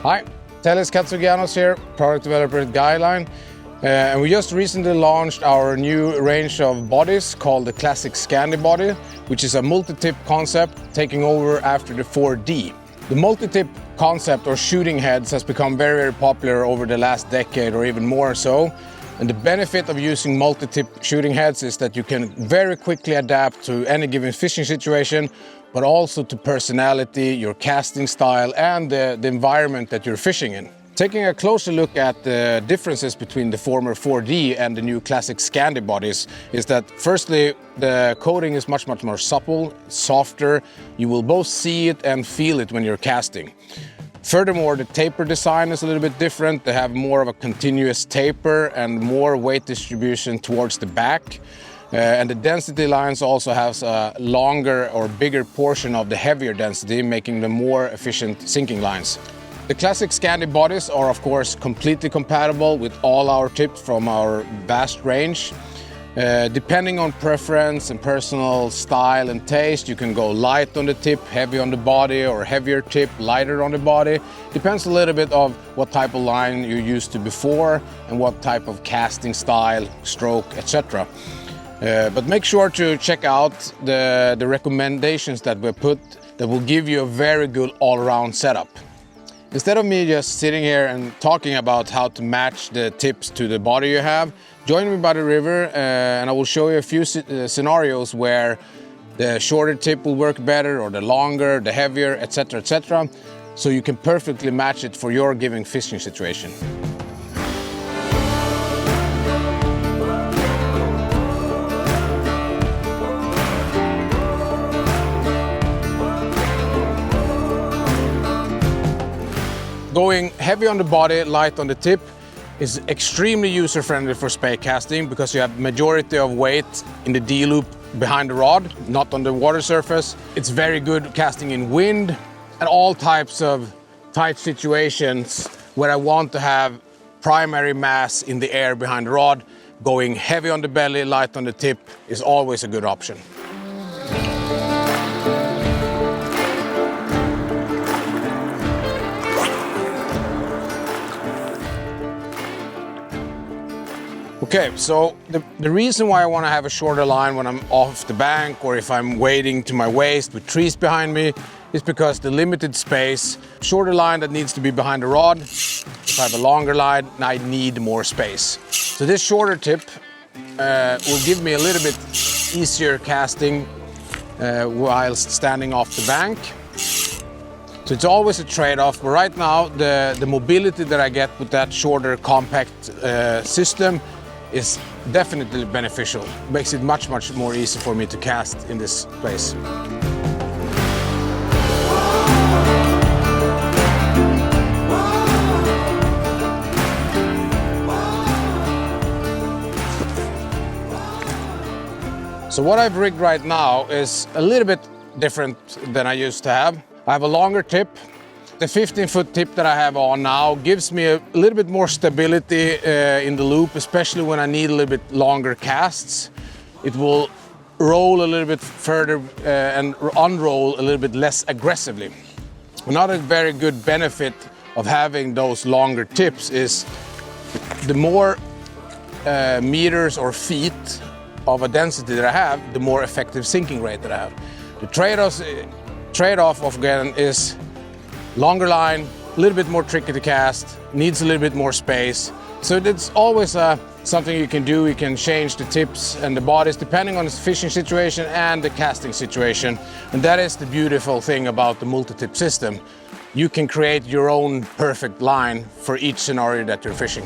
Hi, Tellis Katsogiannos here, product developer at Guideline. And we just recently launched our new range of bodies called the Classic Scandi body, which is a multi-tip concept taking over after the 4D. The multi-tip concept or shooting heads has become very, very popular over the last decade or even more so. And the benefit of using multi-tip shooting heads is that you can very quickly adapt to any given fishing situation, but also to personality, your casting style, and the environment that you're fishing in. Taking a closer look at the differences between the former 4D and the new Classic Scandi bodies is that firstly, the coating is much more supple, softer. You will both see it and feel it when you're casting. Furthermore, the taper design is a little bit different. They have more of a continuous taper and more weight distribution towards the back. And the density lines also have a longer or bigger portion of the heavier density, making them more efficient sinking lines. The Classic Scandi bodies are of course completely compatible with all our tips from our vast range. Depending on preference and personal style and taste, you can go light on the tip, heavy on the body, or heavier tip, lighter on the body. Depends a little bit of what type of line you're used to before and what type of casting style, stroke, etc. But make sure to check out the recommendations that we put that will give you a very good all-around setup. Instead of me just sitting here and talking about how to match the tips to the body you have, join me by the river and I will show you a few scenarios where the shorter tip will work better or the longer, the heavier, etc., etc. So you can perfectly match it for your given fishing situation. Going heavy on the body, light on the tip is extremely user-friendly for spey casting because you have majority of weight in the D-loop behind the rod, not on the water surface. It's very good casting in wind and all types of tight situations where I want to have primary mass in the air behind the rod. Going heavy on the belly, light on the tip is always a good option. Okay, so the reason why I want to have a shorter line when I'm off the bank or if I'm wading to my waist with trees behind me is because the limited space, shorter line that needs to be behind the rod. If I have a longer line, I need more space. So this shorter tip will give me a little bit easier casting whilst standing off the bank. So it's always a trade-off, but right now the mobility that I get with that shorter compact system is definitely beneficial. Makes it much more easy for me to cast in this place. So what I've rigged right now is a little bit different than I used to have. I have a longer tip. The 15-foot tip that I have on now gives me a little bit more stability in the loop, especially when I need a little bit longer casts. It will roll a little bit further and unroll a little bit less aggressively. Another very good benefit of having those longer tips is the more meters or feet of a density that I have, the more effective sinking rate that I have. The trade-off again is longer line, a little bit more tricky to cast, needs a little bit more space. So it's always something you can do. You can change the tips and the bodies depending on the fishing situation and the casting situation. And that is the beautiful thing about the multi-tip system. You can create your own perfect line for each scenario that you're fishing.